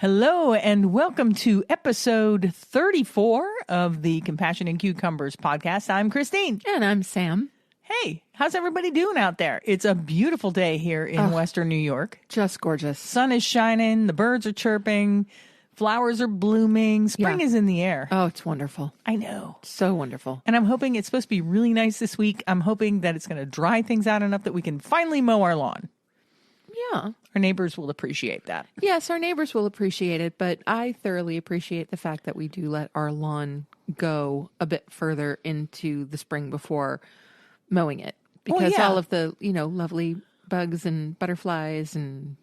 Hello and welcome to episode 34 of the Compassion and Cucumbers podcast. I'm Christine. And I'm Sam. Hey, how's everybody doing out there? It's a beautiful day here in Western New York. Just gorgeous. Sun is shining, the birds are chirping, flowers are blooming, spring is in the air. Oh, it's wonderful. I know. So wonderful. And I'm hoping it's supposed to be really nice this week. I'm hoping that it's going to dry things out enough that we can finally mow our lawn. Yeah. Our neighbors will appreciate that. Yes, our neighbors will appreciate it, but I thoroughly appreciate the fact that we do let our lawn go a bit further into the spring before mowing it. Because all of the, lovely bugs and butterflies and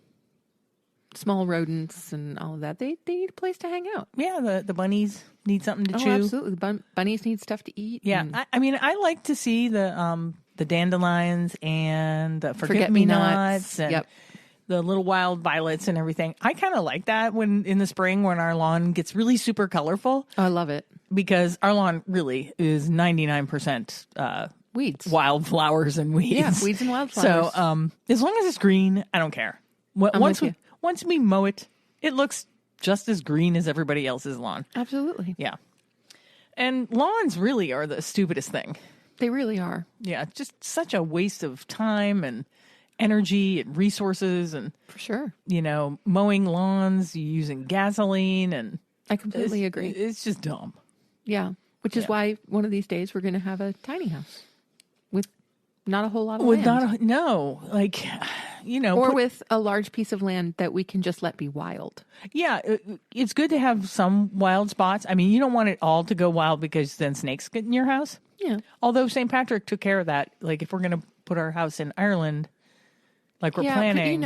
small rodents and all of that, they need a place to hang out. Yeah, the bunnies need something to chew. Absolutely. Bunnies need stuff to eat. Yeah, I like to see the dandelions and the forget-me-nots and the little wild violets and everything. I kind of like that when in the spring when our lawn gets really super colorful. Oh, I love it. Because our lawn really is 99% weeds, wildflowers and weeds. Yeah, weeds and wildflowers. So as long as it's green, I don't care. Once we mow it, it looks just as green as everybody else's lawn. Absolutely. Yeah. And lawns really are the stupidest thing. They really are. Yeah, just such a waste of time and energy and resources and for sure. Mowing lawns, using gasoline and I completely agree. It's just dumb. Yeah, which is why one of these days we're going to have a tiny house with not a whole lot of land. Or with a large piece of land that we can just let be wild. Yeah, it's good to have some wild spots. I mean, you don't want it all to go wild because then snakes get in your house. Yeah. Although St. Patrick took care of that. Like if we're going to put our house in Ireland, like we're planning.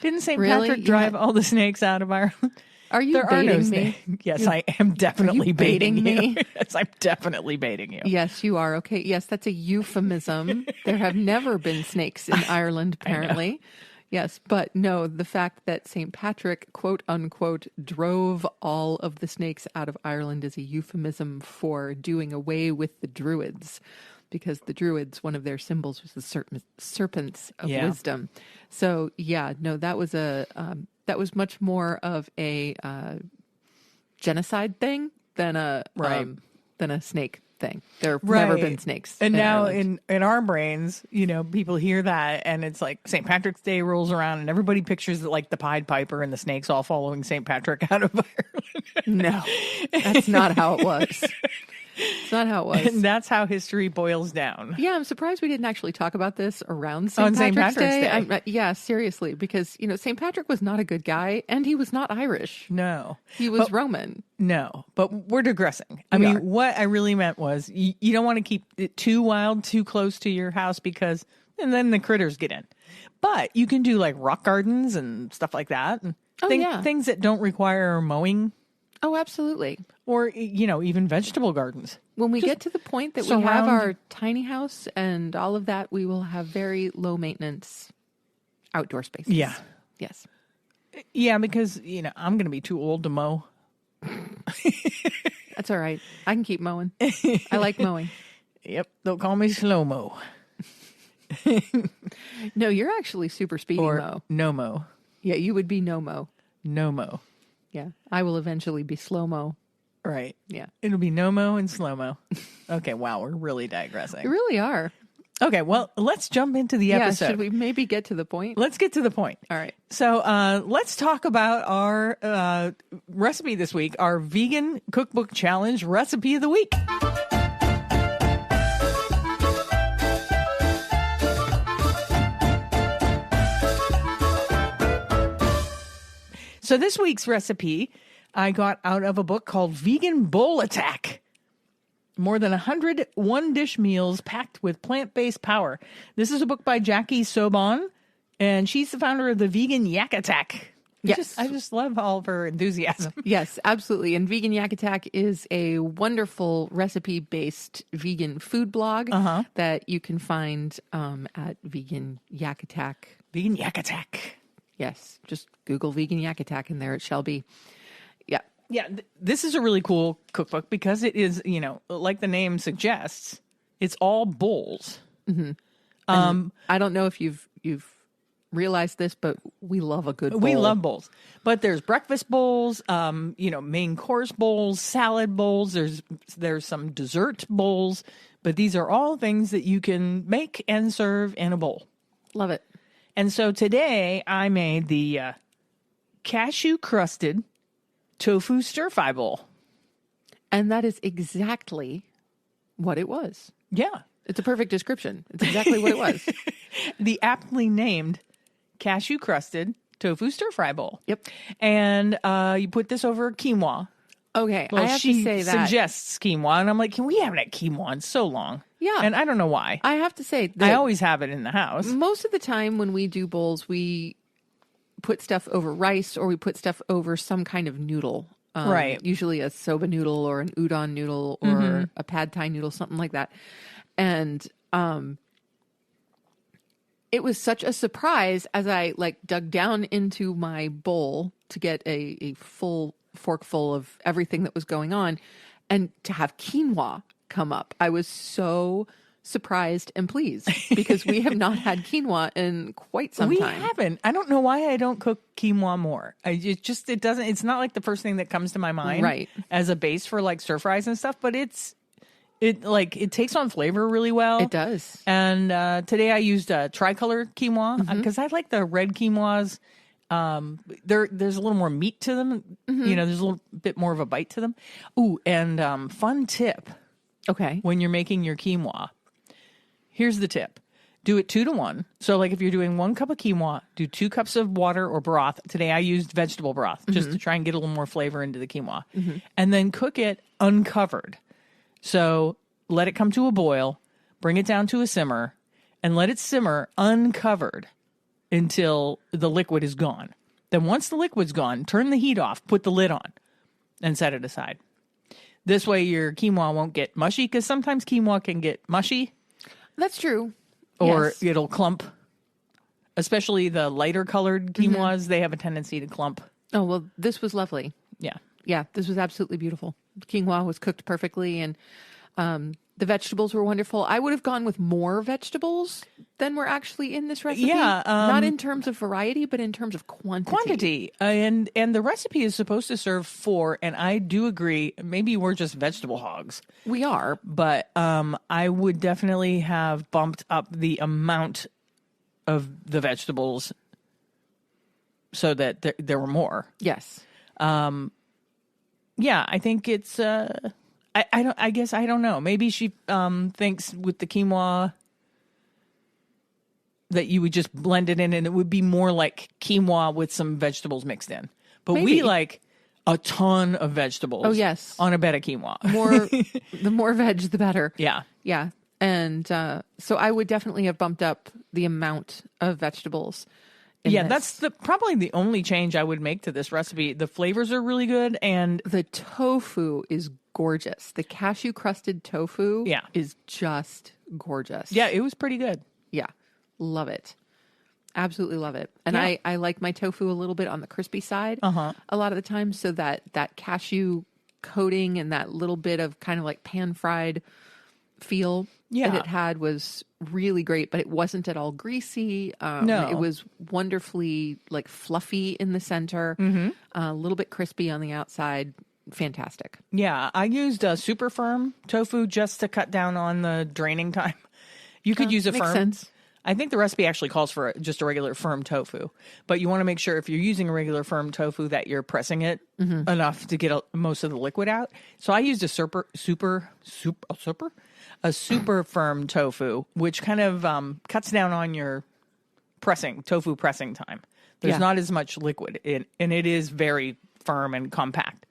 Didn't St. Patrick drive all the snakes out of Ireland? Are you baiting me? Yes, I am definitely baiting me. You. Yes, I'm definitely baiting you. Yes, you are. Okay. Yes, that's a euphemism. There have never been snakes in Ireland, apparently. Yes, but no, the fact that St. Patrick, quote unquote, drove all of the snakes out of Ireland is a euphemism for doing away with the Druids. Because the Druids, one of their symbols was the serpents of wisdom. So, that was much more of a genocide thing than a snake thing. There have never been snakes. And now in our brains, people hear that and it's like St. Patrick's Day rolls around and everybody pictures it like the Pied Piper and the snakes all following St. Patrick out of Ireland. No, that's not how it was. It's not how it was. And that's how history boils down. Yeah, I'm surprised we didn't actually talk about this around St. Patrick's Day. Yeah, seriously, because, St. Patrick was not a good guy, and he was not Irish. No. He was Roman. No, but we're digressing. What I really meant was you don't want to keep it too wild, too close to your house and then the critters get in. But you can do like rock gardens and stuff like that. And things that don't require mowing. Oh, absolutely. Or, even vegetable gardens. When we get to the point that we have our tiny house and all of that, we will have very low maintenance outdoor spaces. Yeah. Yes. Yeah, because, I'm going to be too old to mow. That's all right. I can keep mowing. I like mowing. Yep. They'll call me slow-mo. No, you're actually super speedy mow. No-mo. Yeah, you would be no-mo. No-mo. Yeah, I will eventually be slow-mo. Right. Yeah. It'll be no-mo and slow-mo. Okay, wow, we're really digressing. We really are. Okay, well, let's jump into the episode. Should we maybe get to the point? Let's get to the point. All right. So let's talk about our recipe this week, our Vegan Cookbook Challenge Recipe of the Week. So this week's recipe I got out of a book called Vegan Bowl Attack. More than 100 one-dish meals packed with plant-based power. This is a book by Jackie Sobon, and she's the founder of the Vegan Yack Attack. Yes. I just love all of her enthusiasm. Yes, absolutely. And Vegan Yack Attack is a wonderful recipe-based vegan food blog that you can find at Vegan Yack Attack. Vegan Yack Attack. Yes, just Google Vegan Yack Attack and there it shall be. Yeah. Yeah, this is a really cool cookbook because it is, like the name suggests, it's all bowls. Mm-hmm. I don't know if you've realize this, but we love a good bowl. We love bowls. But there's breakfast bowls, main course bowls, salad bowls. There's some dessert bowls. But these are all things that you can make and serve in a bowl. Love it. And so today I made the Cashew Crusted Tofu Stir-Fry Bowl. And that is exactly what it was. Yeah. It's a perfect description. It's exactly what it was. The aptly named Cashew Crusted Tofu Stir-Fry Bowl. Yep. And you put this over quinoa. Okay, Well, I have she to say that. suggests quinoa, and I'm like, we haven't had quinoa in so long. Yeah. And I don't know why. I have to say that I always have it in the house. most of the time when we do bowls, we put stuff over rice or we put stuff over some kind of noodle. Right. Usually a soba noodle or an udon noodle or a pad thai noodle, something like that. And it was such a surprise as I dug down into my bowl to get a full forkful of everything that was going on and to have quinoa come up. I was so surprised and pleased because we have not had quinoa in quite some time. We haven't. I don't know why I don't cook quinoa more. It's not like the first thing that comes to my mind Right. as a base for like stir fries and stuff, but it takes on flavor really well. It does. And today I used tricolor quinoa because I like the red quinoas. There's a little more meat to them. There's a little bit more of a bite to them. Ooh, and fun tip Okay. when you're making your quinoa. Here's the tip. Do it 2-to-1. So like if you're doing 1 cup of quinoa, do 2 cups of water or broth. Today I used vegetable broth just to try and get a little more flavor into the quinoa. And then cook it uncovered. So let it come to a boil, bring it down to a simmer, and let it simmer uncovered until the liquid is gone. Then once the liquid's gone, turn the heat off, put the lid on, and set it aside. This way your quinoa won't get mushy, because sometimes quinoa can get mushy. That's true. Or Yes. it'll clump. Especially the lighter colored quinoas, they have a tendency to clump. Oh, well, this was lovely. Yeah. Yeah, this was absolutely beautiful. The quinoa was cooked perfectly and the vegetables were wonderful. I would have gone with more vegetables than were actually in this recipe. Yeah, not in terms of variety, but in terms of quantity. And the recipe is supposed to serve 4, and I do agree, maybe we're just vegetable hogs. We are. But I would definitely have bumped up the amount of the vegetables so that there were more. Yes. Yeah, I think it's I guess I don't know. Maybe she thinks with the quinoa that you would just blend it in and it would be more like quinoa with some vegetables mixed in. But Maybe. we like a ton of vegetables. Oh, yes. On a bed of quinoa. The more veg, the better. Yeah. Yeah. And so I would definitely have bumped up the amount of vegetables. Yeah, this. that's probably the only change I would make to this recipe. The flavors are really good, and The tofu is gorgeous. The cashew crusted tofu is just gorgeous. yeah, it was pretty good. Yeah. Love it. Absolutely love it. And Yeah. I like my tofu a little bit on the crispy side a lot of the time, so that cashew coating and that little bit of kind of like pan fried feel that it had was really great, but it wasn't at all greasy. No. It was wonderfully like fluffy in the center, a little bit crispy on the outside. Fantastic. Yeah, I used a super firm tofu just to cut down on the draining time. You could use a makes firm. sense. I think the recipe actually calls for just a regular firm tofu, but you want to make sure if you're using a regular firm tofu that you're pressing it enough to get most of the liquid out. So I used a super firm tofu, which kind of cuts down on your tofu pressing time. There's not as much liquid in, and it is very firm and compact.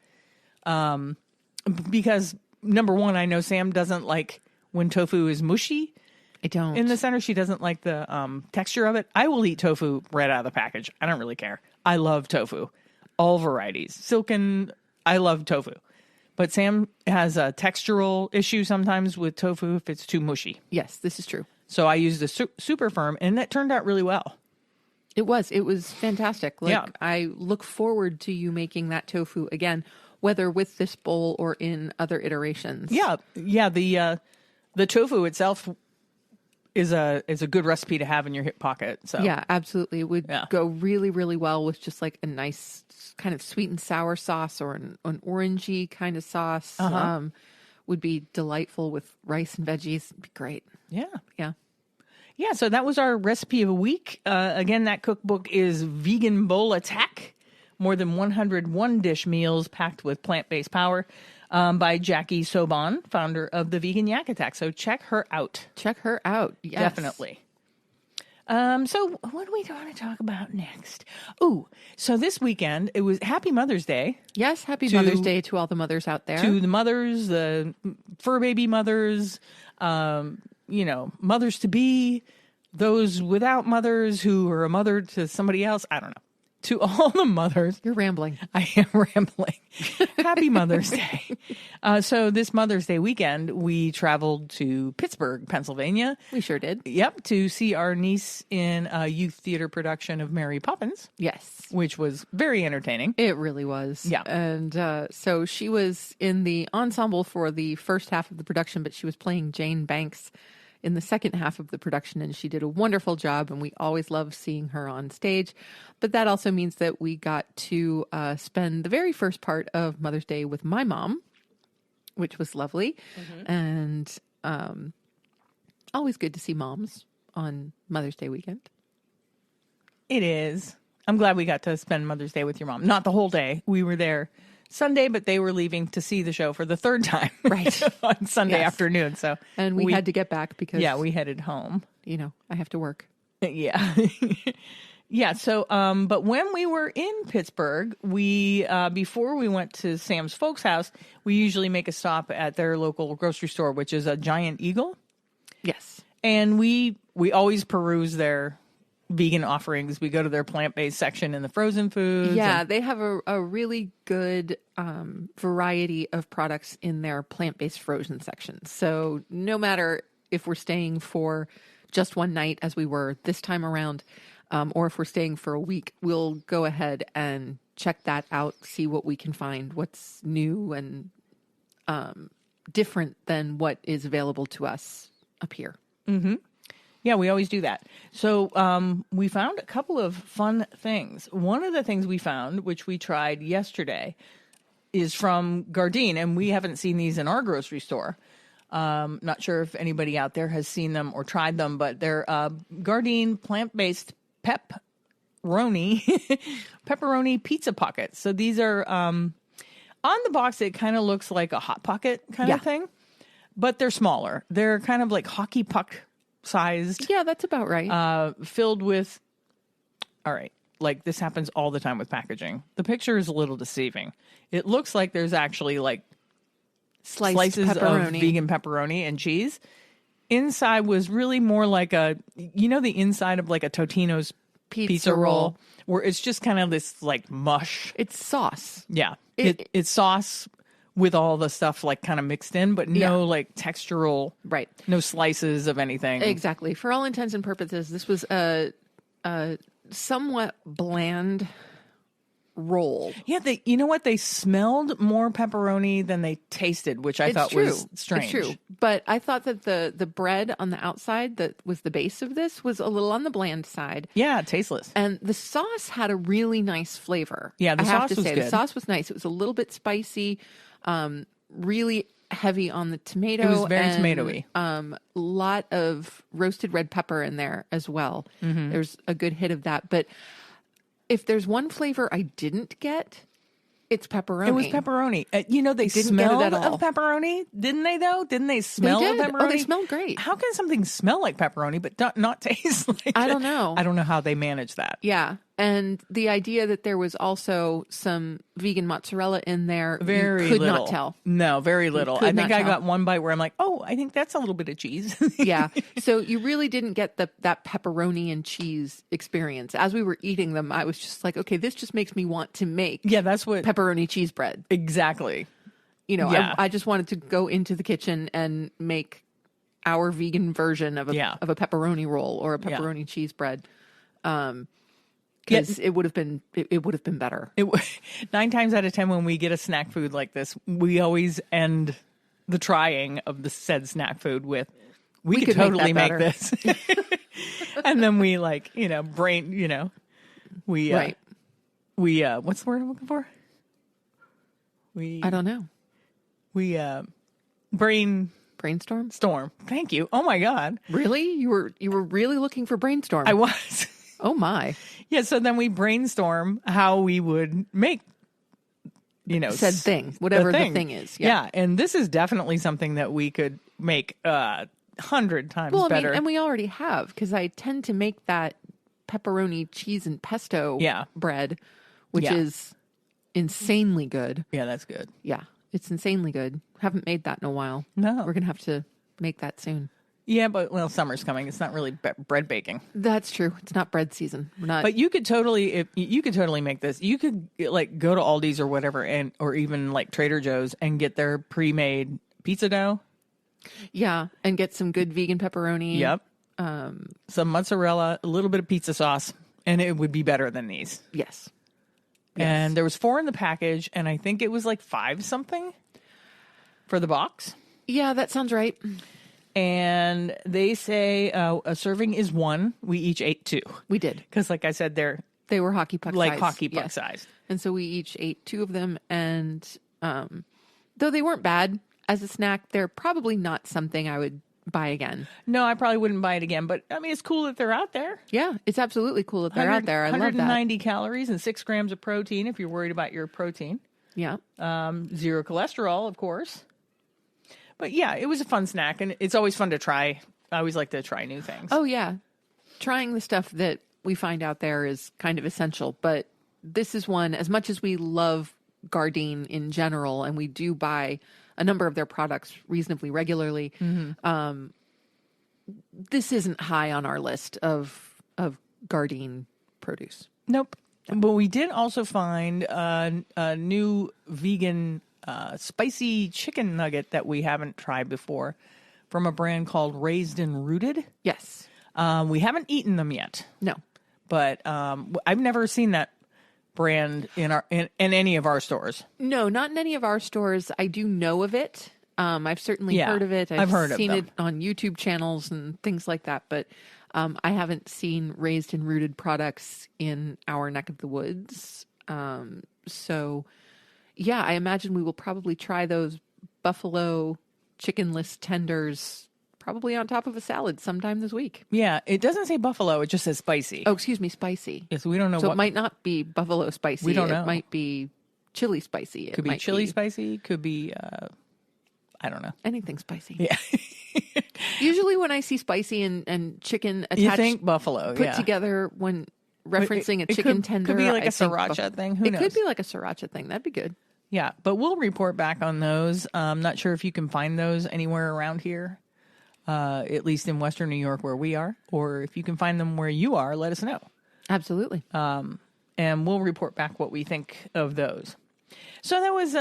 Because number one, I know Sam doesn't like when tofu is mushy. I don't. In the center, she doesn't like the texture of it. I will eat tofu right out of the package. I don't really care. I love tofu. All varieties. Silken, I love tofu. But Sam has a textural issue sometimes with tofu if it's too mushy. Yes, this is true. So I used the super firm, and that turned out really well. It was fantastic. I look forward to you making that tofu again, whether with this bowl or in other iterations. Yeah. The tofu itself is a good recipe to have in your hip pocket. So Yeah, absolutely. It would go really, really well with just like a nice kind of sweet and sour sauce or an orangey kind of sauce. Would be delightful with rice and veggies. It'd be great. Yeah. Yeah. Yeah, so that was our recipe of a week. Again, that cookbook is Vegan Bowl Attack. More than 101 dish meals packed with plant-based power by Jackie Sobon, founder of the Vegan Yack Attack. So check her out. Check her out. Yes. Definitely. So what do we want to talk about next? Oh, so this weekend, it was Happy Mother's Day. Yes, Happy Mother's Day to all the mothers out there. To the mothers, the fur baby mothers, mothers to be, those without mothers who are a mother to somebody else. I don't know. To all the mothers. You're rambling. I am rambling. Happy Mother's Day. So this Mother's Day weekend, we traveled to Pittsburgh, Pennsylvania. We sure did. Yep, to see our niece in a youth theater production of Mary Poppins. Yes. Which was very entertaining. It really was. Yeah. And so she was in the ensemble for the first half of the production, but she was playing Jane Banks in the second half of the production, and she did a wonderful job, and we always love seeing her on stage. But that also means that we got to spend the very first part of Mother's Day with my mom, which was lovely. And always good to see moms on Mother's Day weekend. It is. I'm glad we got to spend Mother's Day with your mom. Not the whole day. We were there Sunday, but they were leaving to see the show for the third time. Right. On Sunday afternoon. So and we had to get back because we headed home. I have to work. Yeah. Yeah. So, but when we were in Pittsburgh, we, before we went to Sam's folks' house, we usually make a stop at their local grocery store, which is a Giant Eagle. Yes. And we always peruse their vegan offerings. We go to their plant-based section in the frozen foods. Yeah, they have a really good variety of products in their plant-based frozen section. So no matter if we're staying for just one night, as we were this time around, or if we're staying for a week, we'll go ahead and check that out, see what we can find, what's new and different than what is available to us up here. Mm-hmm. Yeah, we always do that. So we found a couple of fun things. One of the things we found, which we tried yesterday, is from Gardein, and we haven't seen these in our grocery store. Not sure if anybody out there has seen them or tried them, but they're Gardein plant-based Roni pepperoni pizza pockets. So these are on the box. It kind of looks like a Hot Pocket kind of thing, but they're smaller. They're kind of like hockey puck sized. Yeah, that's about right. Filled with, all right, like this happens all the time with packaging. The picture is a little deceiving. It looks like there's actually like slices pepperoni. of vegan pepperoni and cheese. Inside was really more like the inside of like a Totino's pizza roll, where it's just kind of this like mush. It's sauce. Yeah. It's sauce with all the stuff like kind of mixed in, but no like textural, right? No slices of anything. Exactly. For all intents and purposes, this was a somewhat bland roll. Yeah, you know what? They smelled more pepperoni than they tasted, which I thought was strange. It's true. But I thought that the bread on the outside that was the base of this was a little on the bland side. Yeah, tasteless. And the sauce had a really nice flavor. Yeah, the sauce was good. The sauce was nice. It was a little bit spicy, really heavy on the tomato. It was very tomatoey. Lot of roasted red pepper in there as well. Mm-hmm. There's a good hit of that. But if there's one flavor I didn't get, it's pepperoni. It was pepperoni. They didn't smelled get it at all. of pepperoni, didn't they? Though, didn't they smell They did. of pepperoni? Oh, they smelled great. How can something smell like pepperoni but not taste like? I don't know. I don't know how they manage that. Yeah, and the idea that there was also some vegan mozzarella in there, Very you could little. not tell. No, very little. Could I think not I tell. got one bite where I'm like, oh, I think that's a little bit of cheese. Yeah, so you really didn't get that pepperoni and cheese experience. As we were eating them, I was just like, okay, this just makes me want to make that's what pepperoni cheese bread. Exactly. Yeah. I just wanted to go into the kitchen and make our vegan version of a pepperoni roll or a pepperoni cheese bread. Because it would have been better. 9 times out of 10 when we get a snack food like this, we always end the trying of the said snack food with, we could totally make this. And then we Right. What's the word I'm looking for? I don't know. We Brainstorm? storm. Thank you. Oh my God. Really? You were really looking for brainstorm? I was. Oh my. Yeah, so then we brainstorm how we would make, said thing, whatever the thing is. Yeah, and this is definitely something that we could make 100 times better. And we already have, because I tend to make that pepperoni, cheese, and pesto bread, which is insanely good. Yeah, that's good. Yeah, it's insanely good. Haven't made that in a while. No. We're going to have to make that soon. Yeah, but summer's coming. It's not really bread baking. That's true. It's not bread season. We're not. But you could totally make this. You could go to Aldi's or whatever, or even Trader Joe's and get their pre-made pizza dough. Yeah, and get some good vegan pepperoni. Yep. Some mozzarella, a little bit of pizza sauce, and it would be better than these. Yes. And there was 4 in the package, and I think it was 5 something for the box. Yeah, that sounds right. And they say a serving is 1. We each ate 2. We did. Because, like I said, they were hockey puck size. Hockey puck size. And so we each ate 2 of them. And though they weren't bad as a snack, they're probably not something I would buy again. No, I probably wouldn't buy it again. But, I mean, it's cool that they're out there. Yeah, it's absolutely cool that they're out there. I love that. 190 calories and 6 grams of protein if you're worried about your protein. Yeah. 0 cholesterol, of course. But yeah, it was a fun snack, and it's always fun to try. I always like to try new things. Oh, yeah. Trying the stuff that we find out there is kind of essential. But this is one, as much as we love Gardein in general, and we do buy a number of their products reasonably regularly, this isn't high on our list of Gardein produce. Nope. But we did also find a new vegan spicy chicken nugget that we haven't tried before from a brand called Raised and Rooted. Yes. We haven't eaten them yet. No. But I've never seen that brand in any of our stores. No, not in any of our stores. I do know of it. I've certainly heard of it. I've heard seen of it on YouTube channels and things like that, but I haven't seen Raised and Rooted products in our neck of the woods. So yeah, I imagine we will probably try those buffalo chickenless tenders probably on top of a salad sometime this week. Yeah, it doesn't say buffalo. It just says spicy. Oh, excuse me, spicy. Yes, we don't know. So it might not be buffalo spicy. We don't know. It might be chili spicy. Could be chili spicy. Could be, I don't know. Anything spicy. Yeah. Usually when I see spicy and chicken attached, you think buffalo, put together when referencing a chicken tender. Could be like a sriracha thing. Who knows? It could be like a sriracha thing. That'd be good. Yeah, but we'll report back on those. I'm not sure if you can find those anywhere around here, at least in Western New York where we are, or if you can find them where you are, let us know. Absolutely. And we'll report back what we think of those. So that was,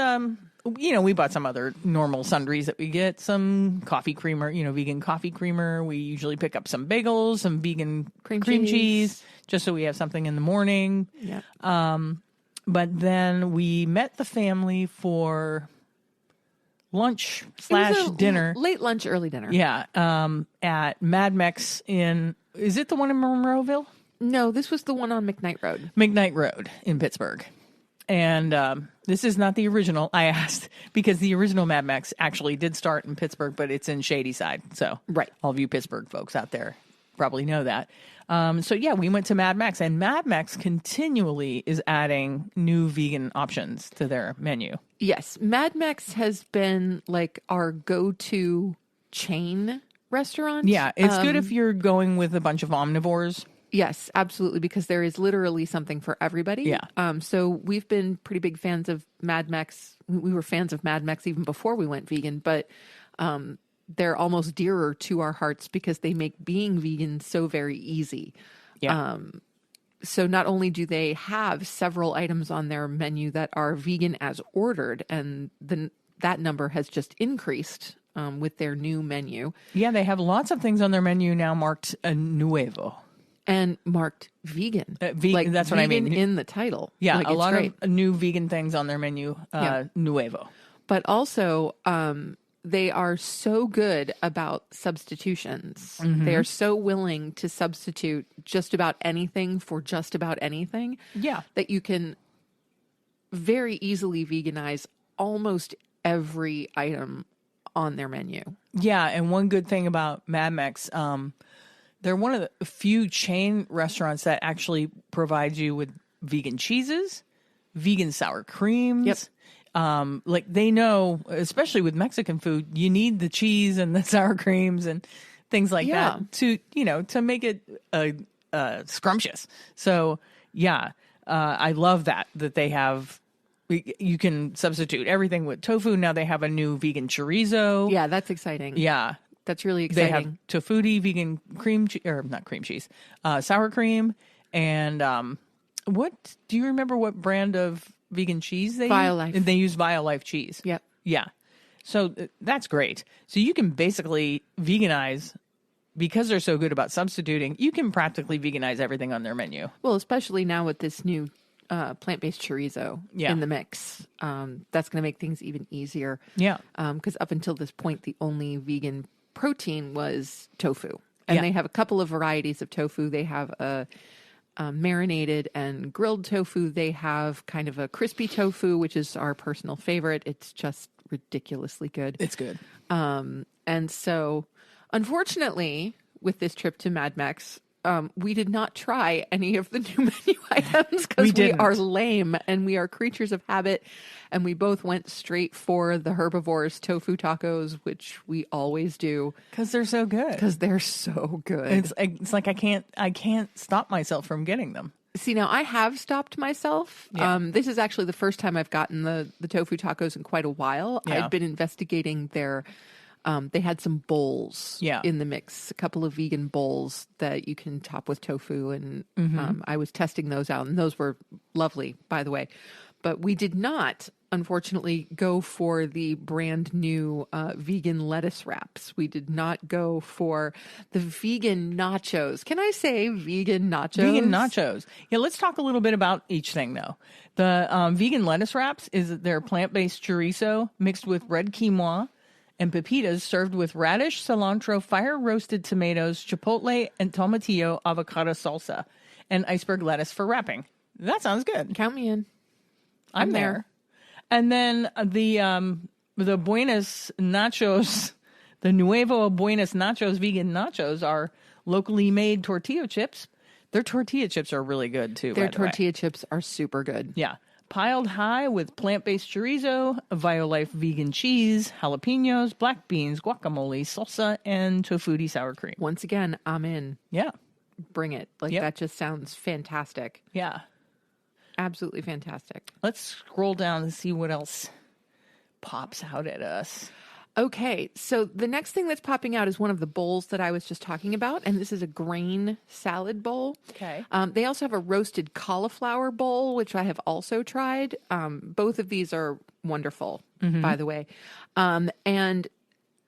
we bought some other normal sundries that we get, some coffee creamer, vegan coffee creamer. We usually pick up some bagels, some vegan cream cheese, just so we have something in the morning. Yeah. But then we met the family for lunch / dinner. Late lunch, early dinner. Yeah. At Mad Mex is it the one in Monroeville? No, this was the one on McKnight Road. McKnight Road in Pittsburgh. And this is not the original. I asked because the original Mad Mex actually did start in Pittsburgh, but it's in Shadyside. So right. All of you Pittsburgh folks out there probably know that. So yeah, we went to Mad Mex, and Mad Mex continually is adding new vegan options to their menu. Yes. Mad Mex has been like our go-to chain restaurant. Yeah. It's good if you're going with a bunch of omnivores. Yes, absolutely, because there is literally something for everybody. Yeah. So we've been pretty big fans of Mad Mex. We were fans of Mad Mex even before we went vegan, but they're almost dearer to our hearts because they make being vegan so very easy. Yeah. So not only do they have several items on their menu that are vegan as ordered, and that number has just increased with their new menu. Yeah, they have lots of things on their menu now marked Nuevo. And marked vegan. Vegan, that's what I mean. In the title. Yeah, a lot of new vegan things on their menu, Nuevo. But also, they are so good about substitutions. They are so willing to substitute just about anything for just about anything. Yeah. That you can very easily veganize almost every item on their menu. Yeah, and one good thing about Mad Mex, they're one of the few chain restaurants that actually provide you with vegan cheeses, vegan sour creams. Yep. Like they know, especially with Mexican food, you need the cheese and the sour creams and things like that to, to make it scrumptious. So yeah, I love that they have, you can substitute everything with tofu. Now they have a new vegan chorizo. Yeah, that's exciting. Yeah. That's really They exciting. have tofuti vegan cream, or not cream cheese, sour cream. And what, do you remember what brand of vegan cheese they Violife. use? They use Violife cheese. Yep. Yeah. So that's great. So you can basically veganize, because they're so good about substituting, you can practically veganize everything on their menu. Well, especially now with this new plant-based chorizo in the mix. That's going to make things even easier. Yeah. Because up until this point, the only vegan protein was tofu. And they have a couple of varieties of tofu. They have a marinated and grilled tofu. They have kind of a crispy tofu, which is our personal favorite. It's just ridiculously good. It's good. And so, unfortunately, with this trip to Mad Mex, we did not try any of the new menu items because we are lame and we are creatures of habit. And we both went straight for the herbivores tofu tacos, which we always do. Because they're so good. Because they're so good. It's like I can't stop myself from getting them. See, now I have stopped myself. Yeah. This is actually the first time I've gotten the tofu tacos in quite a while. Yeah. I've been investigating their... they had some bowls in the mix, a couple of vegan bowls that you can top with tofu. And I was testing those out, and those were lovely, by the way. But we did not, unfortunately, go for the brand new vegan lettuce wraps. We did not go for the vegan nachos. Can I say vegan nachos? Vegan nachos. Yeah, let's talk a little bit about each thing, though. The vegan lettuce wraps is their plant-based chorizo mixed with red quinoa and pepitas, served with radish, cilantro, fire-roasted tomatoes, chipotle, and tomatillo avocado salsa, and iceberg lettuce for wrapping. That sounds good. Count me in. I'm there. And then the Buenos Nachos, the Nuevo Buenos Nachos vegan nachos are locally made tortilla chips. Their tortilla chips are really good, too. Their tortilla chips are super good. Yeah. Piled high with plant-based chorizo, Violife vegan cheese, jalapenos, black beans, guacamole, salsa, and tofuti sour cream. Once again, I'm in. Yeah. Bring it. That just sounds fantastic. Yeah. Absolutely fantastic. Let's scroll down and see what else pops out at us. Okay, so the next thing that's popping out is one of the bowls that I was just talking about, and this is a grain salad bowl. Okay. They also have a roasted cauliflower bowl, which I have also tried. Both of these are wonderful, by the way. And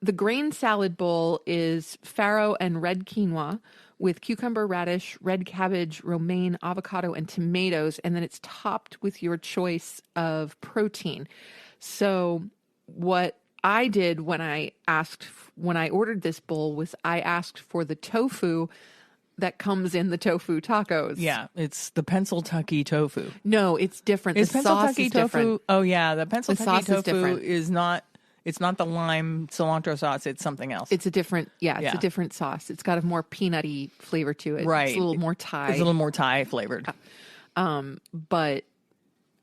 the grain salad bowl is farro and red quinoa with cucumber, radish, red cabbage, romaine, avocado, and tomatoes, and then it's topped with your choice of protein. So what I did when I ordered this bowl was I asked for the tofu that comes in the tofu tacos. Yeah, it's the Pennsyltucky tofu. No, it's different. Is the sauce Pennsyltucky is tofu? different. Oh yeah, the Pennsyltucky sauce is tofu different. is not. It's not the lime cilantro sauce. It's something else. It's a different, it's a different sauce. It's got a more peanutty flavor to it. Right. It's a little more Thai. It's a little more Thai flavored. But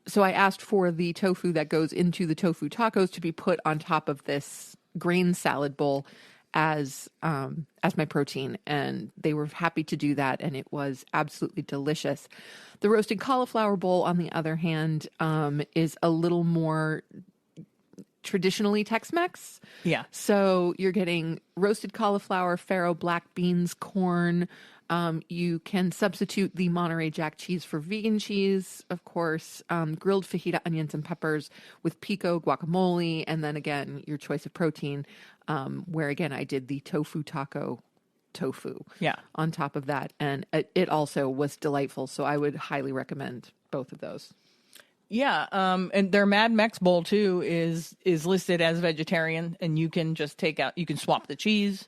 so I asked for the tofu that goes into the tofu tacos to be put on top of this grain salad bowl as my protein, and they were happy to do that, and it was absolutely delicious. The roasted cauliflower bowl, on the other hand, is a little more traditionally Tex-Mex. Yeah. So you're getting roasted cauliflower, farro, black beans, corn. You can substitute the Monterey Jack cheese for vegan cheese, of course, grilled fajita onions and peppers with pico, guacamole, and then again, your choice of protein, where again, I did the tofu taco tofu on top of that. And it also was delightful. So I would highly recommend both of those. Yeah, and their Mad Mex bowl too is listed as vegetarian, and you can just you can swap the cheese,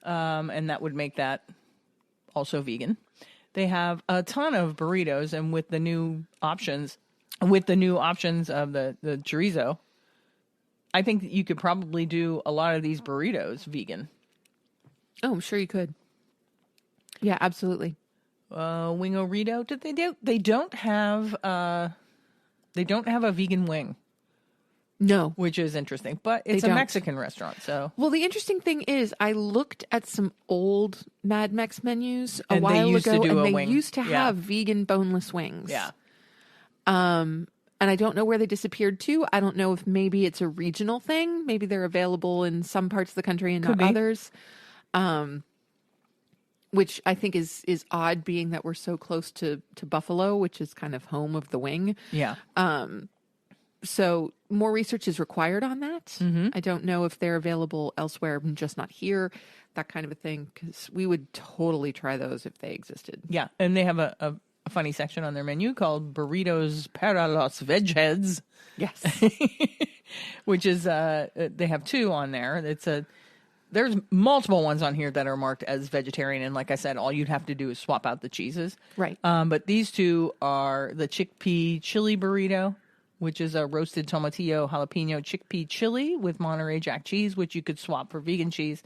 and that would make that also vegan. They have a ton of burritos, and with the new options of the chorizo, I think that you could probably do a lot of these burritos vegan. Oh, I'm sure you could. Yeah, absolutely. Wing-O-Rito, they don't have a vegan wing. No. Which is interesting, but it's a Mexican restaurant, so. Well, the interesting thing is I looked at some old Mad Mex menus a while ago, and they used to have vegan boneless wings. Yeah. And I don't know where they disappeared to. I don't know if maybe it's a regional thing. Maybe they're available in some parts of the country and not others. Which I think is odd, being that we're so close to Buffalo, which is kind of home of the wing. Yeah. So more research is required on that. Mm-hmm. I don't know if they're available elsewhere, just not here, that kind of a thing, because we would totally try those if they existed. Yeah, and they have a funny section on their menu called Burritos para los Vegheads. Yes. Which is, they have two on there. There's multiple ones on here that are marked as vegetarian, and like I said, all you'd have to do is swap out the cheeses. Right. But these two are the chickpea chili burrito, which is a roasted tomatillo jalapeno chickpea chili with Monterey Jack cheese, which you could swap for vegan cheese,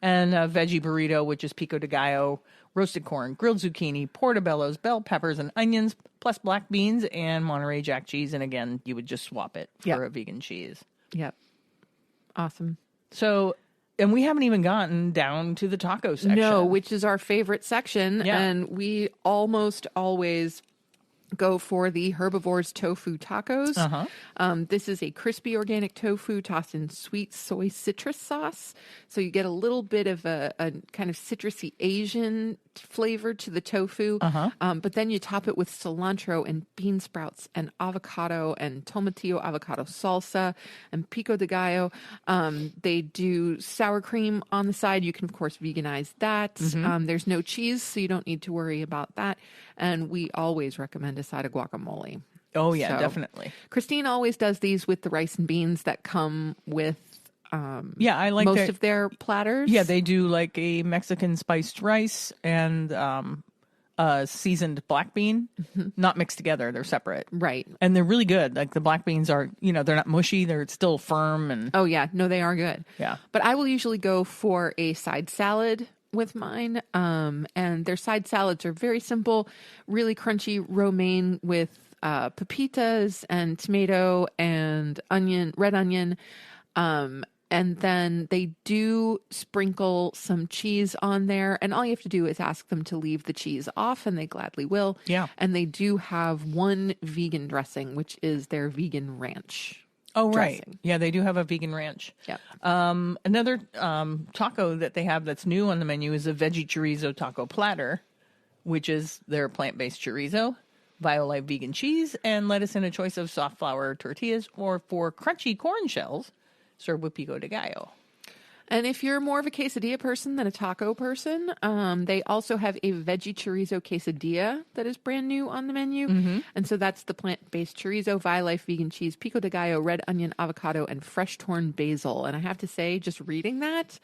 and a veggie burrito, which is pico de gallo, roasted corn, grilled zucchini, portobellos, bell peppers, and onions, plus black beans and Monterey Jack cheese. And again, you would just swap it for a vegan cheese. Yep. Awesome. So, and we haven't even gotten down to the taco section. No, which is our favorite section. Yeah. And we almost always go for the Herbivores Tofu Tacos. This is a crispy organic tofu tossed in sweet soy citrus sauce. So you get a little bit of a kind of citrusy Asian flavor to the tofu. But then you top it with cilantro and bean sprouts and avocado and tomatillo avocado salsa and pico de gallo. They do sour cream on the side. You can, of course, veganize that. There's no cheese, so you don't need to worry about that. And we always recommend a side of guacamole. Oh, yeah, So, definitely. Christine always does these with the rice and beans that come with I like most of their platters. Yeah, they do like a Mexican spiced rice and seasoned black bean, not mixed together. They're separate. Right. And they're really good. Like the black beans are, they're not mushy. They're still firm. And Oh, yeah. No, they are good. Yeah. But I will usually go for a side salad with mine. And their side salads are very simple, really crunchy romaine with pepitas and tomato and red onion. And then they do sprinkle some cheese on there. And all you have to do is ask them to leave the cheese off, and they gladly will. Yeah. And they do have one vegan dressing, which is their vegan ranch. Oh, right. dressing. Yeah, they do have a vegan ranch. Yeah. Another taco that they have that's new on the menu is a veggie chorizo taco platter, which is their plant-based chorizo, Violife vegan cheese, and lettuce in a choice of soft flour tortillas or for crunchy corn shells served with pico de gallo. And if you're more of a quesadilla person than a taco person, they also have a veggie chorizo quesadilla that is brand new on the menu. And so that's the plant-based chorizo, Violife vegan cheese, pico de gallo, red onion, avocado, and fresh torn basil. And I have to say, just reading that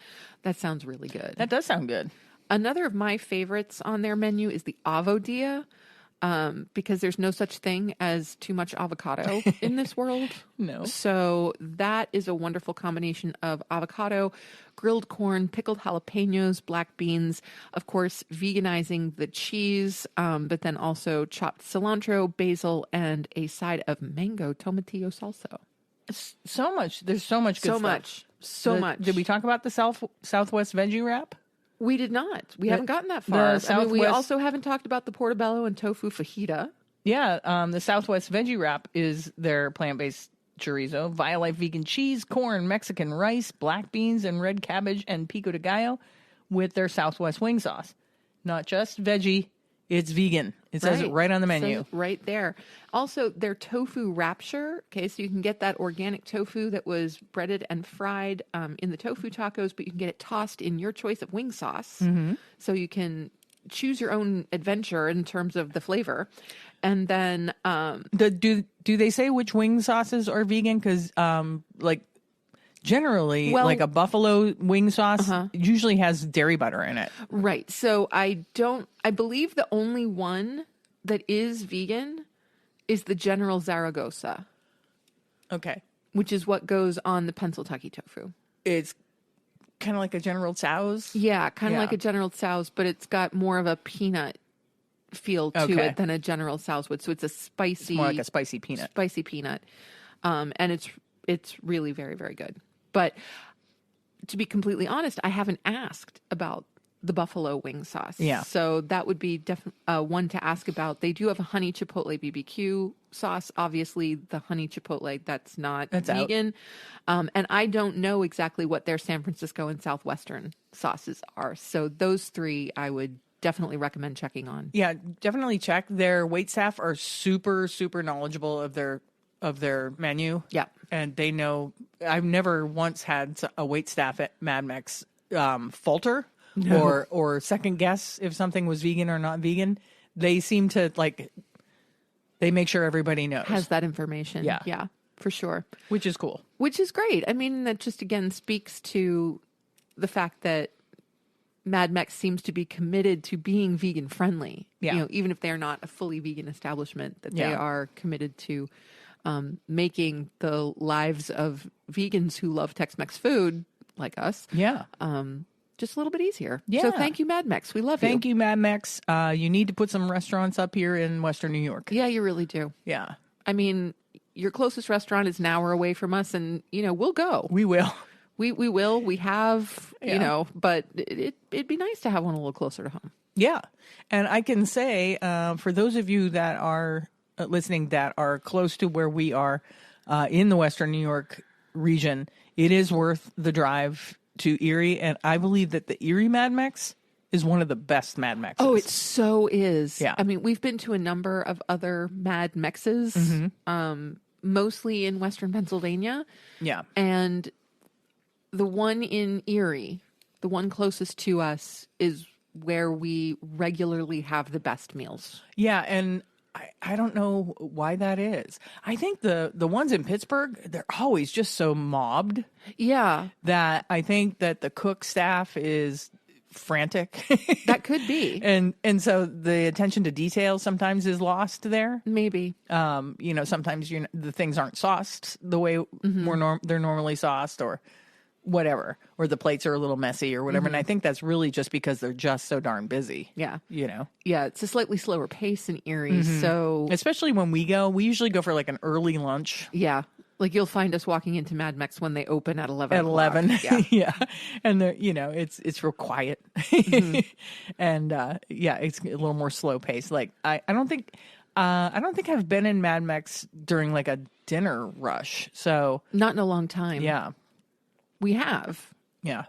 sounds really good. That does sound good. Another of my favorites on their menu is the avodilla. Because there's no such thing as too much avocado in this world. No. So that is a wonderful combination of avocado, grilled corn, pickled jalapenos, black beans, of course, veganizing the cheese, but then also chopped cilantro, basil, and a side of mango tomatillo salsa. So much. There's so much good stuff. So much. Did we talk about the Southwest veggie wrap? We did not. We haven't gotten that far. We Southwest- also haven't talked about the portobello and tofu fajita. Yeah, the Southwest veggie wrap is their plant-based chorizo, Violife vegan cheese, corn, Mexican rice, black beans, and red cabbage, and pico de gallo with their Southwest wing sauce. Not just veggie, it's vegan. It says it right on the menu. Right there. Also, their tofu rapture. Okay, so you can get that organic tofu that was breaded and fried in the tofu tacos, but you can get it tossed in your choice of wing sauce. So you can choose your own adventure in terms of the flavor. And then Do they say which wing sauces are vegan? Because like generally, Well- like a buffalo wing sauce usually has dairy butter in it. right. So I believe the only one that is vegan is the General Zaragoza, Okay, which is what goes on the Pennsylvania tofu. it's kind of like a General Tso's. Yeah, kind of Yeah. like a General Tso's, but it's got more of a peanut feel to Okay. it than a General Tso's would. So it's a spicy, More like a spicy peanut. and it's really very, very good. But to be completely honest, I haven't asked about the buffalo wing sauce. Yeah. So that would be one to ask about. They do have a honey chipotle BBQ sauce. Obviously, the honey chipotle, that's not vegan. And I don't know exactly what their San Francisco and Southwestern sauces are. So those three I would definitely recommend checking on. Yeah, definitely check. Their wait staff are super, super knowledgeable of their menu. Yeah. And they know. I've never once had a wait staff at Mad Mex falter or second guess if something was vegan or not vegan. They seem to they make sure everybody knows. Has that information. Yeah. Yeah, for sure. Which is cool. Which is great. I mean, that just again speaks to the fact that Mad Mex seems to be committed to being vegan friendly. Yeah. You know, even if they're not a fully vegan establishment, that they Yeah. are committed to making the lives of vegans who love Tex-Mex food like us Yeah. just a little bit easier. Yeah. So thank you, Mad Mex. We love you. Thank you, Mad Mex. You need to put some restaurants up here in Western New York. Yeah, you really do. Yeah. I mean, your closest restaurant is an hour away from us, and we'll go. We will. We will. We have, Yeah. but it'd be nice to have one a little closer to home. Yeah. And I can say, for those of you that are listening that are close to where we are in the Western New York region, it is worth the drive to Erie. And I believe that the Erie Mad Mex is one of the best Mad Mexes. Oh, it so is. Yeah. I mean, we've been to a number of other Mad Mexes, mostly in Western Pennsylvania. Yeah. And the one in Erie, the one closest to us, is where we regularly have the best meals. Yeah. And I don't know why that is. I think the ones in Pittsburgh, they're always just so mobbed Yeah, that I think that the cook staff is frantic. that could be. And so the attention to detail sometimes is lost there. Maybe. Sometimes the things aren't sauced the way they're normally sauced or whatever, or the plates are a little messy or whatever. And I think that's really just because they're just so darn busy. Yeah. Yeah, It's a slightly slower pace in Erie. So, especially when we usually go for like an early lunch. yeah. Like you'll find us walking into Mad Mex when they open at 11 At o'clock. 11. Yeah. Yeah. And it's real quiet. And it's a little more slow paced. Like I don't think I've been in Mad Mex during like a dinner rush. So Not in a long time. yeah. We have Yeah.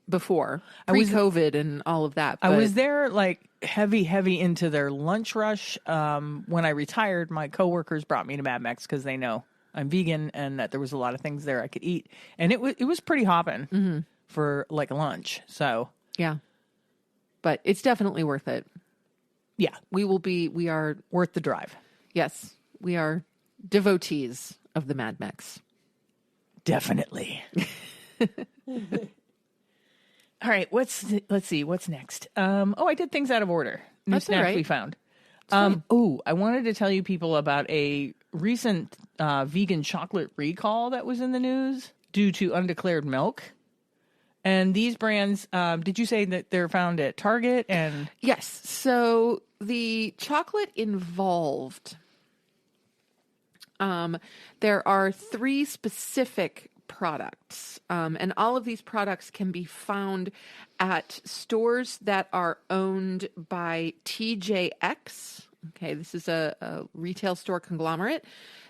before, was- pre-COVID and all of that. I but- was there like heavy into their lunch rush. When I retired, my coworkers brought me to Mad Mex because they know I'm vegan and that there was a lot of things there I could eat. And it was pretty hopping for like lunch. So Yeah. But it's definitely worth it. yeah, We are, worth the drive. yes, we are devotees of the Mad Mex. Definitely. All right, let's see what's next. I did things out of order. New That's all snacks right. we found. I wanted to tell you people about a recent vegan chocolate recall that was in the news due to undeclared milk. And these brands, did you say that they're found at Target and Yes. So the chocolate involved, there are 3 specific products, and all of these products can be found at stores that are owned by TJX. Okay, this is a retail store conglomerate.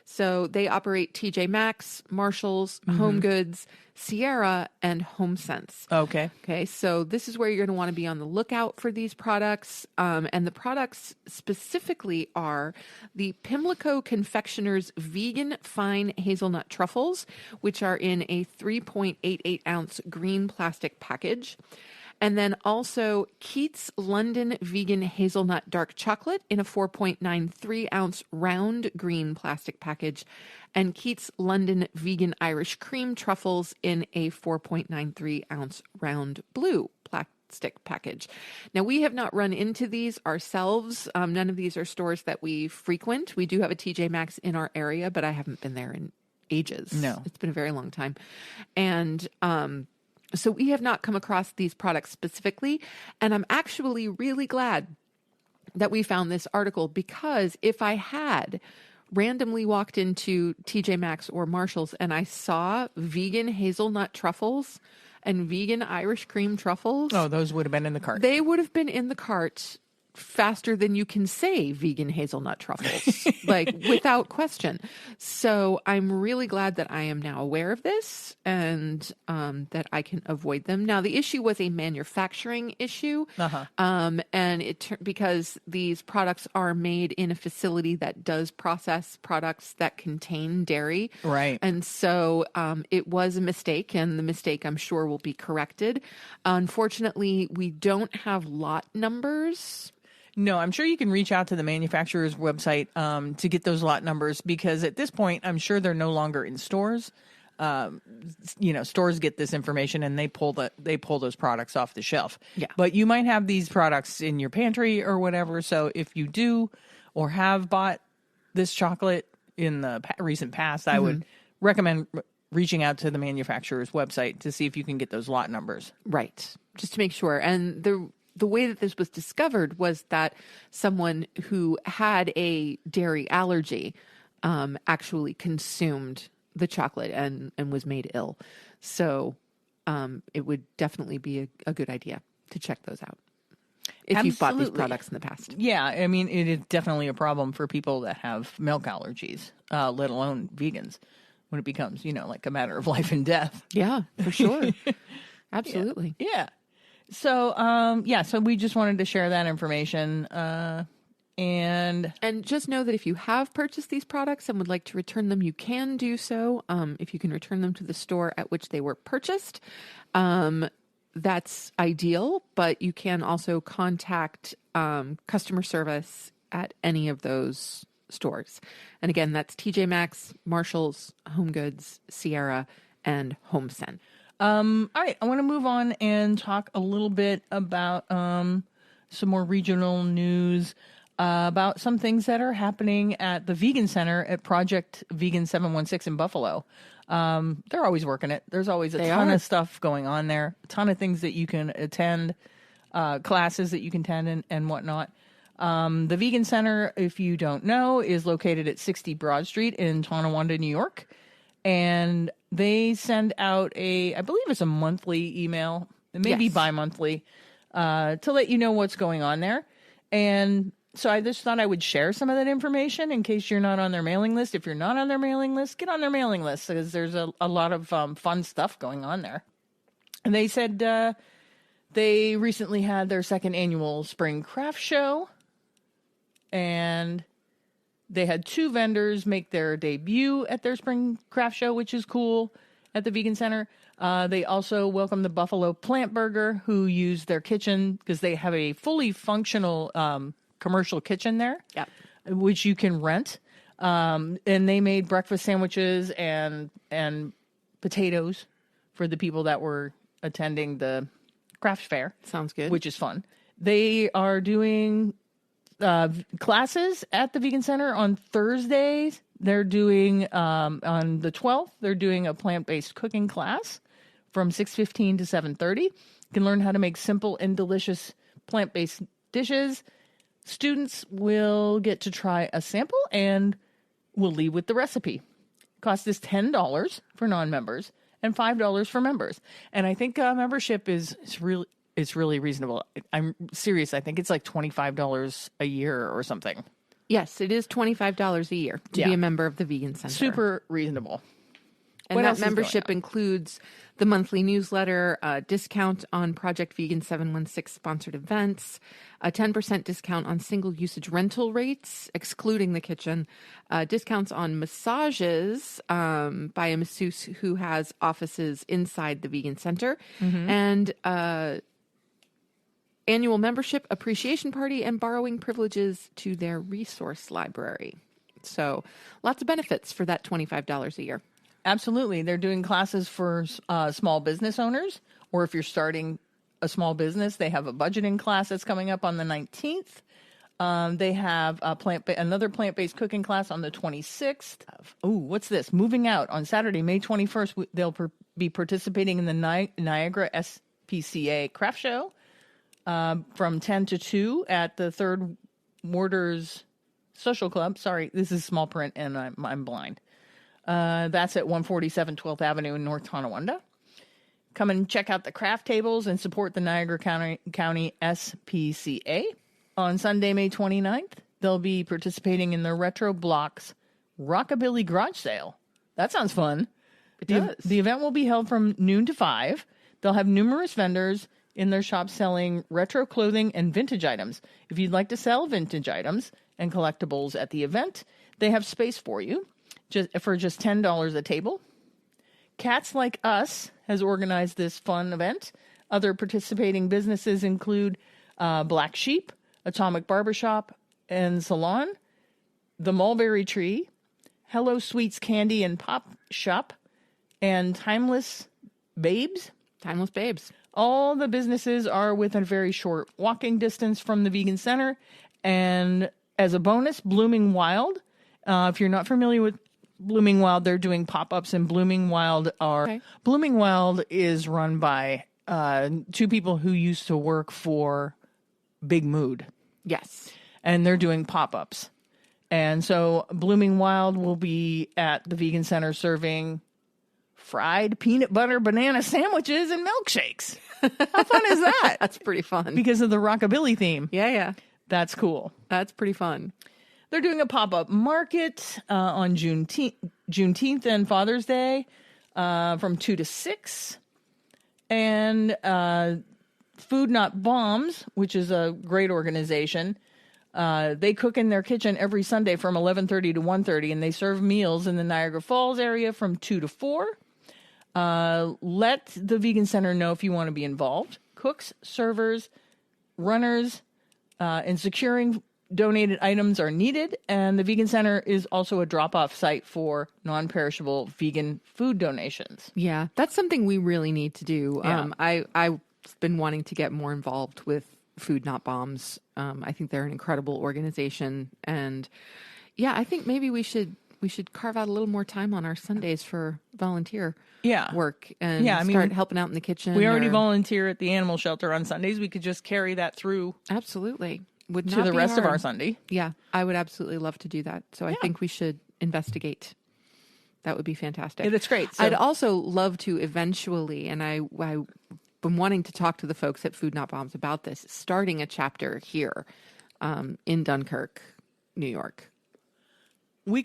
So they operate TJ Maxx, Marshalls, Home Goods, Sierra, and HomeSense. okay? Okay, so this is where you're going to want to be on the lookout for these products. And the products specifically are the Pimlico Confectioners Vegan Fine Hazelnut Truffles, which are in a 3.88 ounce green plastic package. And then also Keats London Vegan Hazelnut Dark Chocolate in a 4.93 ounce round green plastic package, and Keats London Vegan Irish Cream Truffles in a 4.93 ounce round blue plastic package. Now, we have not run into these ourselves. None of these are stores that we frequent. We do have a TJ Maxx in our area, but I haven't been there in ages. No. It's been a very long time. And so we have not come across these products specifically. And I'm actually really glad that we found this article, because if I had randomly walked into TJ Maxx or Marshall's and I saw vegan hazelnut truffles and vegan Irish cream truffles. Oh, those would have been in the cart. They would have been in the cart faster than you can say vegan hazelnut truffles, like without question. So I'm really glad that I am now aware of this and that I can avoid them. Now, the issue was a manufacturing issue, and because these products are made in a facility that does process products that contain dairy. Right. And so it was a mistake, and the mistake I'm sure will be corrected. Unfortunately, we don't have lot numbers. No, I'm sure you can reach out to the manufacturer's website to get those lot numbers, because at this point, I'm sure they're no longer in stores. Stores get this information and they pull those products off the shelf. Yeah. But you might have these products in your pantry or whatever. So if you do or have bought this chocolate in the recent past, I would recommend reaching out to the manufacturer's website to see if you can get those lot numbers. Right. Just to make sure. And the way that this was discovered was that someone who had a dairy allergy actually consumed the chocolate and was made ill. So it would definitely be a good idea to check those out if you've bought these products in the past. Yeah, I mean, it is definitely a problem for people that have milk allergies, let alone vegans, when it becomes, like a matter of life and death. Yeah, for sure. Absolutely. Yeah. So, so we just wanted to share that information. And just know that if you have purchased these products and would like to return them, you can do so. If you can return them to the store at which they were purchased, that's ideal. But you can also contact customer service at any of those stores. And again, that's TJ Maxx, Marshall's, Home Goods, Sierra, and HomeSense. All right, I want to move on and talk a little bit about some more regional news about some things that are happening at the Vegan Center at Project Vegan 716 in Buffalo. They're always working it. There's always a ton of stuff going on there, a ton of things that you can attend, classes that you can attend and whatnot. The Vegan Center, if you don't know, is located at 60 Broad Street in Tonawanda, New York. And they send out I believe it's a monthly email, maybe bi-monthly, to let you know what's going on there. And so I just thought I would share some of that information in case you're not on their mailing list. If you're not on their mailing list, get on their mailing list, because there's a lot of fun stuff going on there. And they said they recently had their second annual Spring Craft Show, and they had 2 vendors make their debut at their Spring Craft Show, which is cool, at the Vegan Center. They also welcomed the Buffalo Plant Burger, who used their kitchen, because they have a fully functional commercial kitchen there, which you can rent. And they made breakfast sandwiches and potatoes for the people that were attending the craft fair. Sounds good. Which is fun. They are doing classes at the Vegan Center on Thursdays. They're doing on the 12th. They're doing a plant-based cooking class from 6:15 to 7:30. You can learn how to make simple and delicious plant-based dishes. Students will get to try a sample and will leave with the recipe. Cost is $10 for non-members and $5 for members. And I think membership is really reasonable. I'm serious. I think it's like $25 a year or something. Yes, it is $25 a year to be a member of the Vegan Center. Super reasonable. And that membership includes the monthly newsletter, a discount on Project Vegan 716 sponsored events, a 10% discount on single usage rental rates, excluding the kitchen, discounts on massages by a masseuse who has offices inside the Vegan Center, and annual membership appreciation party, and borrowing privileges to their resource library. So lots of benefits for that $25 a year. Absolutely. They're doing classes for small business owners, or if you're starting a small business, they have a budgeting class that's coming up on the 19th. They have another plant-based cooking class on the 26th. Oh, what's this? Moving Out on Saturday, May 21st. They'll be participating in the Niagara SPCA Craft Show from 10 to 2 at the Third Warders Social Club. Sorry, this is small print and I'm blind. That's at 147 12th Avenue in North Tonawanda. Come and check out the craft tables and support the Niagara County SPCA. On Sunday, May 29th, they'll be participating in the Retro Blocks Rockabilly Garage Sale. That sounds fun. It does. The event will be held from noon to 5. They'll have numerous vendors in their shop selling retro clothing and vintage items. If you'd like to sell vintage items and collectibles at the event, they have space for you for just $10 a table. Cats Like Us has organized this fun event. Other participating businesses include Black Sheep, Atomic Barbershop and Salon, The Mulberry Tree, Hello Sweets Candy and Pop Shop, and Timeless Babes. Timeless Babes. All the businesses are within a very short walking distance from the Vegan Center. And as a bonus, Blooming Wild. If you're not familiar with Blooming Wild, they're doing pop-ups, and Blooming Wild Blooming Wild is run by two people who used to work for Big Mood. Yes. And they're doing pop-ups. And so Blooming Wild will be at the Vegan Center serving fried peanut butter banana sandwiches and milkshakes. How fun is that? That's pretty fun. Because of the rockabilly theme. Yeah. That's cool. That's pretty fun. They're doing a pop-up market on Juneteenth and Father's Day from 2 to 6. And Food Not Bombs, which is a great organization, they cook in their kitchen every Sunday from 11:30 to 1:30, and they serve meals in the Niagara Falls area from 2 to 4. Let the Vegan Center know if you want to be involved. Cooks, servers, runners, and securing donated items are needed, and the Vegan Center is also a drop-off site for non-perishable vegan food donations. Yeah, that's something we really need to do. Yeah. I've been wanting to get more involved with Food Not Bombs. I think they're an incredible organization, and yeah, I think maybe we should carve out a little more time on our Sundays for volunteer work and start helping out in the kitchen. We already volunteer at the animal shelter on Sundays. We could just carry that through absolutely to the rest of our Sunday. Yeah, I would absolutely love to do that. So I think we should investigate. That would be fantastic. Yeah, that's great. So, I'd also love to eventually, and I've been wanting to talk to the folks at Food Not Bombs about this, starting a chapter here in Dunkirk, New York. We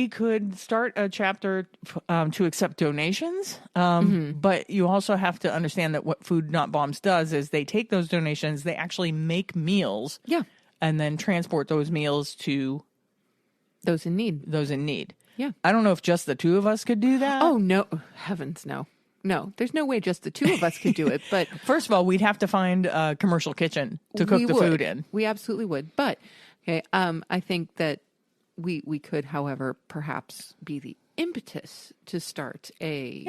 could start a chapter to accept donations, but you also have to understand that what Food Not Bombs does is they take those donations, they actually make meals, and then transport those meals to those in need. Yeah. I don't know if just the two of us could do that. Oh, no. Heavens, no. No, there's no way just the two of us could do it. But first of all, we'd have to find a commercial kitchen to cook the food in. We absolutely would. But I think that we could, however, perhaps be the impetus to start a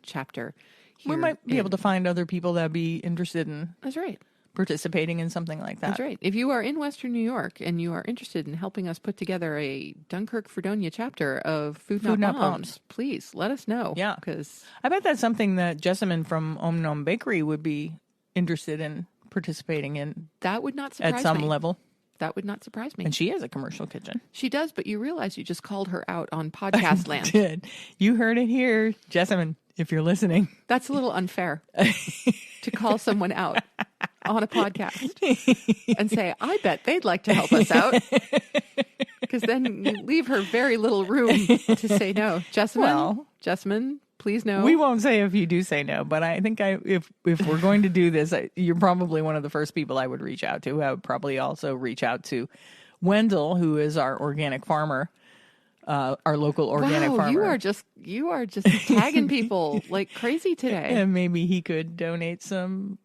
chapter here. We might be able to find other people that'd be interested in That's right. participating in something like that. That's right. If you are in Western New York and you are interested in helping us put together a Dunkirk, Fredonia chapter of Food Not Bombs, please let us know. Yeah. Because I bet that's something that Jessamine from Om Nom Bakery would be interested in participating in. That would not surprise me. At some level. That would not surprise me. And she has a commercial kitchen. She does, but you realize you just called her out on podcast land. I did. You heard it here, Jessamine, if you're listening. That's a little unfair to call someone out on a podcast and say, I bet they'd like to help us out. Because then you leave her very little room to say no. Jessamine, please no. We won't say if you do say no, but I think if we're going to do this, you're probably one of the first people I would reach out to. I would probably also reach out to Wendell, who is our organic farmer, our local organic farmer. You are just tagging people like crazy today. And maybe he could donate some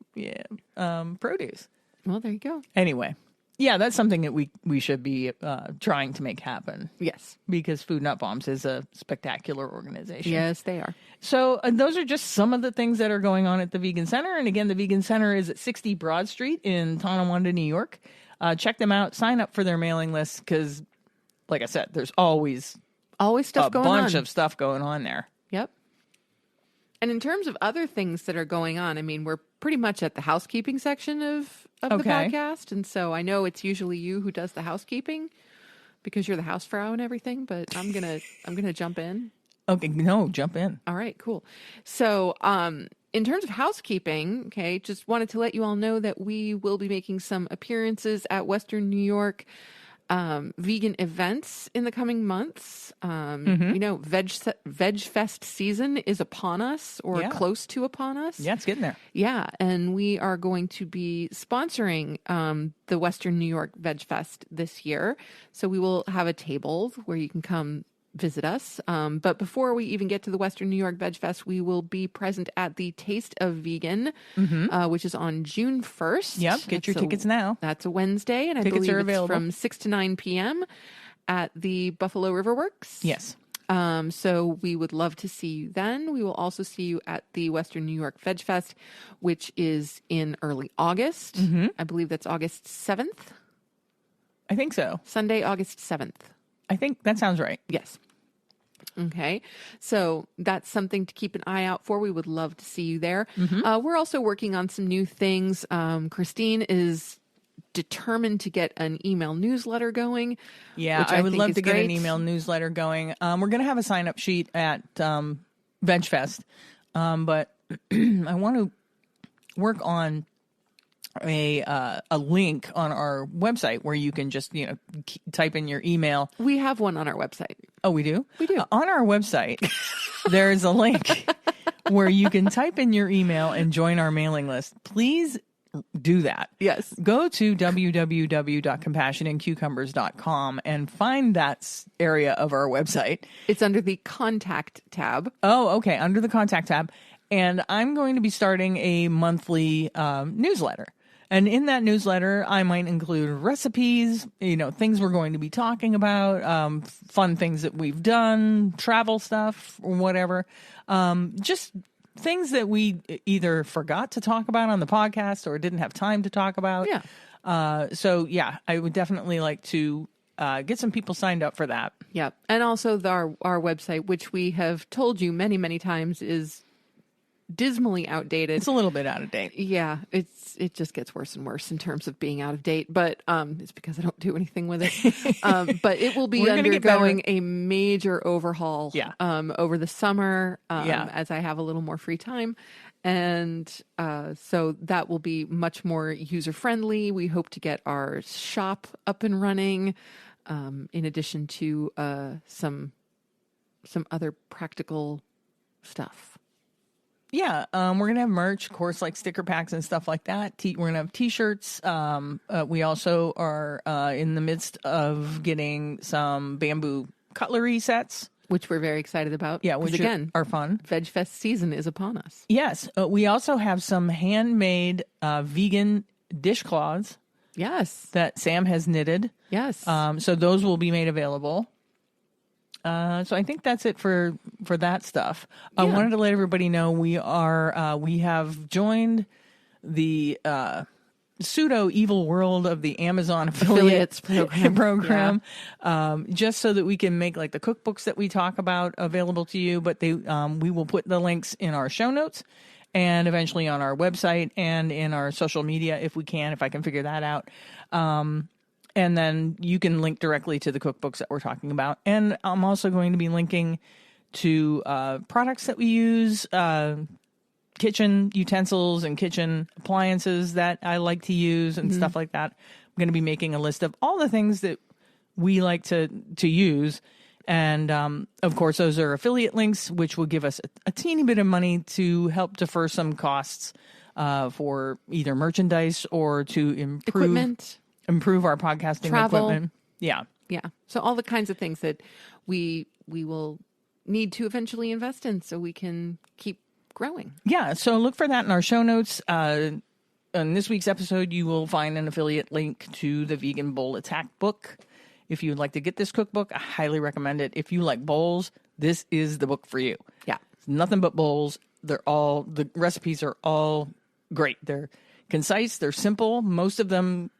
produce. Well, there you go. Anyway, yeah, that's something that we should be trying to make happen. Yes. Because Food Not Bombs is a spectacular organization. Yes, they are. So those are just some of the things that are going on at the Vegan Center. And again, the Vegan Center is at 60 Broad Street in Tonawanda, New York. Check them out. Sign up for their mailing list because, like I said, there's always stuff going on. A bunch of stuff going on there. Yep. And in terms of other things that are going on, I mean, we're pretty much at the housekeeping section of the podcast. And so I know it's usually you who does the housekeeping because you're the housefrau and everything, but I'm going to jump in. Okay. No, jump in. All right, cool. So, in terms of housekeeping, okay, just wanted to let you all know that we will be making some appearances at Western New York vegan events in the coming months. You know, Veg Fest season is upon us or close to upon us. Yeah, it's getting there. Yeah, and we are going to be sponsoring the Western New York Veg Fest this year. So we will have a table where you can come visit us. But before we even get to the Western New York Veg Fest, we will be present at the Taste of Vegan, which is on June 1st. Yep, get your tickets now. That's a Wednesday, and I believe it's from 6 to 9 p.m. at the Buffalo River Works. Yes. So we would love to see you then. We will also see you at the Western New York Veg Fest, which is in early August. I believe that's August 7th. I think so. Sunday, August 7th. I think that sounds right. Yes. Okay. So that's something to keep an eye out for. We would love to see you there. We're also working on some new things. Christine is determined to get an email newsletter going. Yeah, I would love to get an email newsletter going. We're going to have a sign-up sheet at VegFest, but I want to work on a link on our website where you can just type in your email. We have one on our website. Oh, we do? We do. On our website, there's a link where you can type in your email and join our mailing list. Please do that. Yes. Go to www.compassionandcucumbers.com and find that area of our website. It's under the contact tab. Oh, okay. Under the contact tab. And I'm going to be starting a monthly newsletter. And in that newsletter, I might include recipes, things we're going to be talking about, fun things that we've done, travel stuff, or whatever. Just things that we either forgot to talk about on the podcast or didn't have time to talk about. Yeah. So, I would definitely like to get some people signed up for that. Yeah. And also our website, which we have told you many, many times is dismally outdated. It's a little bit out of date. Yeah, it just gets worse and worse in terms of being out of date, but it's because I don't do anything with it. But it will be undergoing a major overhaul over the summer as I have a little more free time. And so that will be much more user-friendly. We hope to get our shop up and running, in addition to some other practical stuff. Yeah, we're going to have merch, of course, like sticker packs and stuff like that. We're going to have T-shirts. We also are in the midst of getting some bamboo cutlery sets. Which we're very excited about. Yeah, which again are fun. Veg Fest season is upon us. Yes. We also have some handmade vegan dishcloths. Yes. That Sam has knitted. Yes. So those will be made available. So I think that's it for that stuff. I wanted to let everybody know we have joined the pseudo evil world of the Amazon affiliates program, just so that we can make like the cookbooks that we talk about available to you. But we will put the links in our show notes and eventually on our website and in our social media if I can figure that out. And then you can link directly to the cookbooks that we're talking about. And I'm also going to be linking to products that we use, kitchen utensils and kitchen appliances that I like to use and stuff like that. I'm going to be making a list of all the things that we like to use. And, of course, those are affiliate links, which will give us a teeny bit of money to help defer some costs for either merchandise or to improve our podcasting equipment. Yeah. Yeah. So all the kinds of things that we will need to eventually invest in so we can keep growing. Yeah. So look for that in our show notes. in this week's episode, you will find an affiliate link to the Vegan Bowl Attack book. If you would like to get this cookbook, I highly recommend it. If you like bowls, this is the book for you. Yeah. It's nothing but bowls. The recipes are all great. They're concise. They're simple. Most of them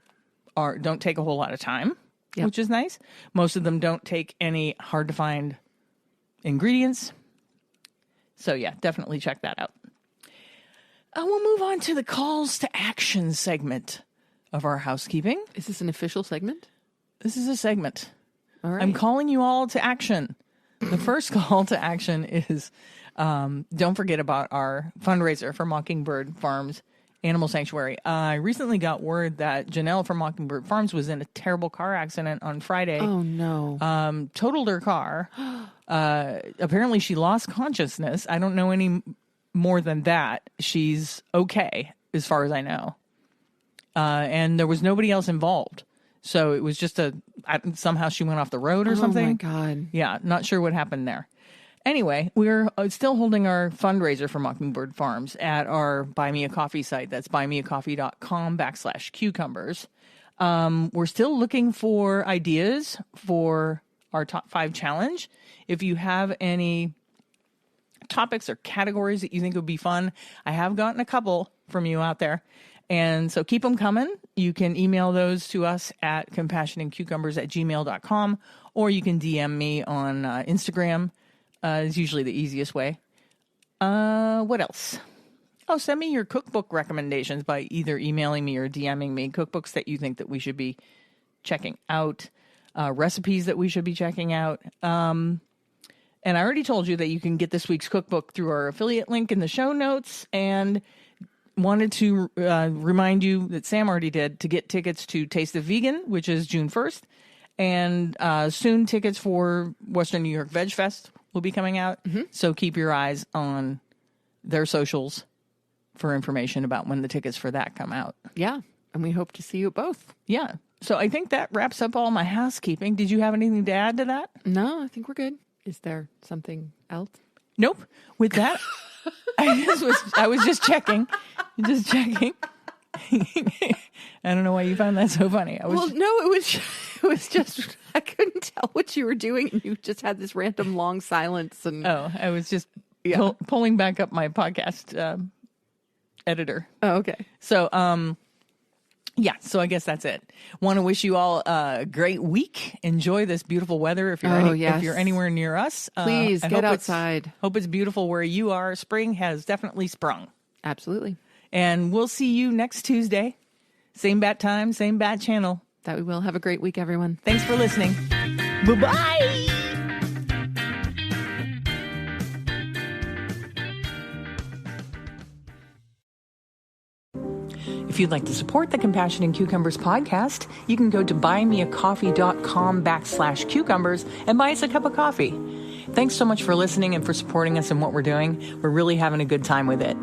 don't take a whole lot of time, which is nice. Most of them don't take any hard to find ingredients. So yeah, definitely check that out. We'll move on to the calls to action segment of our housekeeping. Is this an official segment? This is a segment. All right. I'm calling you all to action. The first call to action is don't forget about our fundraiser for Mockingbird Farms Animal Sanctuary. I recently got word that Janelle from Mockingbird Farms was in a terrible car accident on Friday. Oh, no. Totaled her car. Apparently she lost consciousness. I don't know any more than that. She's okay, as far as I know. And there was nobody else involved. So it was just somehow she went off the road or something. Oh, my God. Yeah, not sure what happened there. Anyway, we're still holding our fundraiser for Mockingbird Farms at our Buy Me a Coffee site. That's buymeacoffee.com/cucumbers. We're still looking for ideas for our top 5 challenge. If you have any topics or categories that you think would be fun, I have gotten a couple from you out there. And so keep them coming. You can email those to us at compassionandcucumbers@gmail.com, or you can DM me on Instagram. Is usually the easiest way. What else? Oh, send me your cookbook recommendations by either emailing me or DMing me. Cookbooks that you think that we should be checking out. Recipes that we should be checking out. And I already told you that you can get this week's cookbook through our affiliate link in the show notes. And wanted to remind you that Sam already did to get tickets to Taste of Vegan, which is June 1st. And soon tickets for Western New York Veg Fest will be coming out. Mm-hmm. So keep your eyes on their socials for information about when the tickets for that come out. Yeah. And we hope to see you both. Yeah. So I think that wraps up all my housekeeping. Did you have anything to add to that? No, I think we're good. Is there something else? Nope. With that, I was just checking. Just checking. I don't know why you found that so funny. It was just I couldn't tell what you were doing, and you just had this random long silence. And I was just pulling back up my podcast editor. Oh, okay. So, so I guess that's it. Want to wish you all a great week. Enjoy this beautiful weather. If you're anywhere near us, please get outside. Hope it's beautiful where you are. Spring has definitely sprung. Absolutely. And we'll see you next Tuesday. Same bat time, same bat channel. That we will. Have a great week, everyone. Thanks for listening. Bye-bye. If you'd like to support the Compassion and Cucumbers podcast, you can go to buymeacoffee.com/cucumbers and buy us a cup of coffee. Thanks so much for listening and for supporting us in what we're doing. We're really having a good time with it.